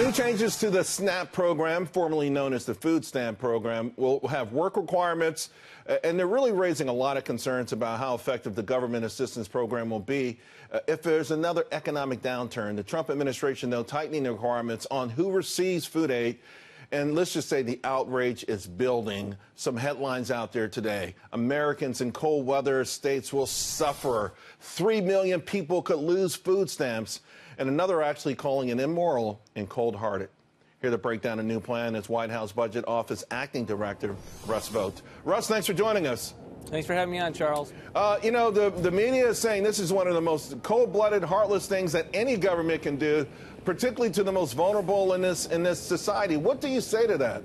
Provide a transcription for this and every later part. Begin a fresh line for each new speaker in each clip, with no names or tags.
New changes to the SNAP program, formerly known as the food stamp program, will have work requirements, and they're really raising a lot of concerns about how effective the government assistance program will be if there's another economic downturn. The Trump administration, though, tightening the requirements on who receives food aid. And let's just say the outrage is building. Some headlines out there today. Americans in cold weather states will suffer. 3 million people could lose food stamps. And another actually calling it immoral and cold-hearted. Here to break down a new plan is White House Budget Office Acting Director Russ Vought. Russ, thanks for joining us.
Thanks for having me on, Charles.
You know, the media is saying this is one of the most cold-blooded, heartless things that any government can do, particularly to the most vulnerable in this society. What do you say to that?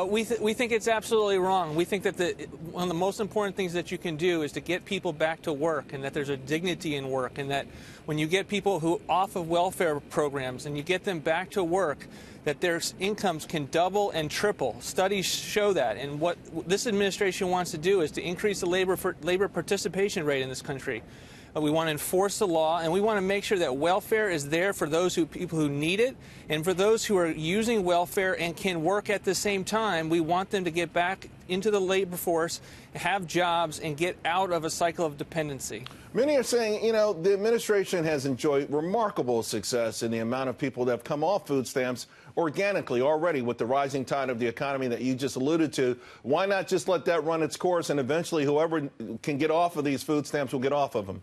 We think it's absolutely wrong. We think that one of the most important things that you can do is to get people back to work, and that there's a dignity in work, and that when you get people who off of welfare programs and you get them back to work, that their incomes can double and triple. Studies show that. And what this administration wants to do is to increase the labor participation rate in this country. We want to enforce the law, and we want to make sure that welfare is there for those people who need it, and for those who are using welfare and can work at the same time. We want them to get back into the labor force, have jobs, and get out of a cycle of dependency.
Many are saying, you know, the administration has enjoyed remarkable success in the amount of people that have come off food stamps organically already with the rising tide of the economy that you just alluded to. Why not just let that run its course, and eventually whoever can get off of these food stamps will get off of them?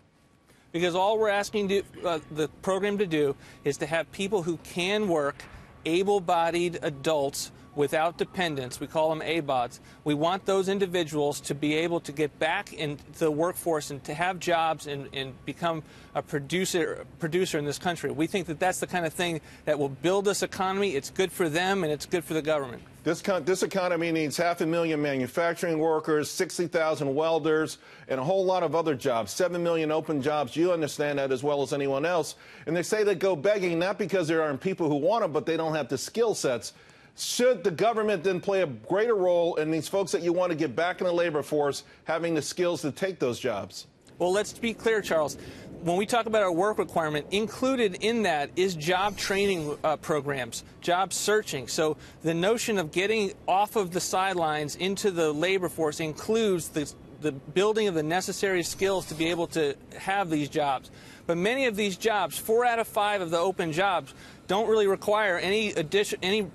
Because all we're asking the program to do is to have people who can work, able-bodied adults without dependents. We call them ABODs. We want those individuals to be able to get back into the workforce and to have jobs and become a producer in this country. We think that that's the kind of thing that will build this economy. It's good for them, and it's good for the government.
This economy needs 500,000 manufacturing workers, 60,000 welders, and a whole lot of other jobs, 7 million open jobs. You understand that as well as anyone else. And they say they go begging not because there aren't people who want them, but they don't have the skill sets. Should the government then play a greater role in these folks that you want to get back in the labor force having the skills to take those jobs?
Well, let's be clear, Charles. When we talk about our work requirement, included in that is job training programs, job searching. So the notion of getting off of the sidelines into the labor force includes the building of the necessary skills to be able to have these jobs. But many of these jobs, 4 out of 5 of the open jobs, don't really require any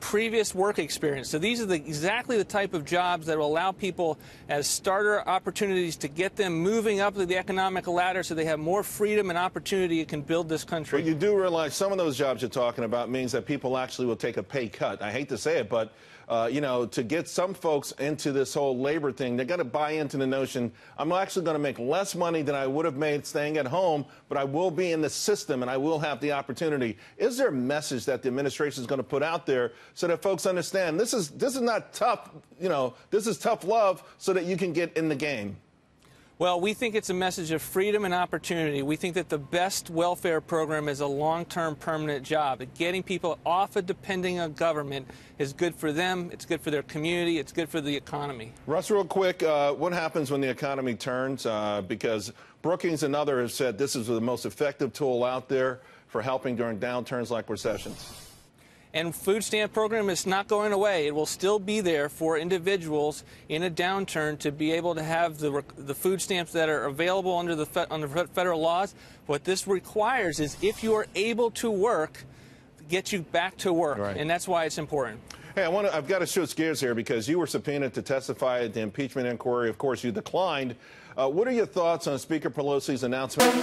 previous work experience. So these are exactly the type of jobs that will allow people as starter opportunities to get them moving up the economic ladder so they have more freedom and opportunity and can build this country.
But you do realize some of those jobs you're talking about means that people actually will take a pay cut. I hate to say it, but you know, to get some folks into this whole labor thing, they're going to buy into the notion, I'm actually going to make less money than I would have made staying at home, but I will be in the system and I will have the opportunity. Is there a message that the administration is going to put out there so that folks understand this is not tough, you know, this is tough love so that you can get in the game?
Well, we think it's a message of freedom and opportunity. We think that the best welfare program is a long-term permanent job. Getting people off of depending on government is good for them, it's good for their community, it's good for the economy.
Russ, real quick, what happens when the economy turns? Because Brookings and others have said this is the most effective tool out there for helping during downturns like recessions.
And food stamp program is not going away. It will still be there for individuals in a downturn to be able to have the food stamps that are available under the federal laws. What this requires is if you are able to work, get you back to work. Right. And that's why it's important.
Hey, I've got to switch gears here because you were subpoenaed to testify at the impeachment inquiry. Of course, you declined. What are your thoughts on Speaker Pelosi's announcement?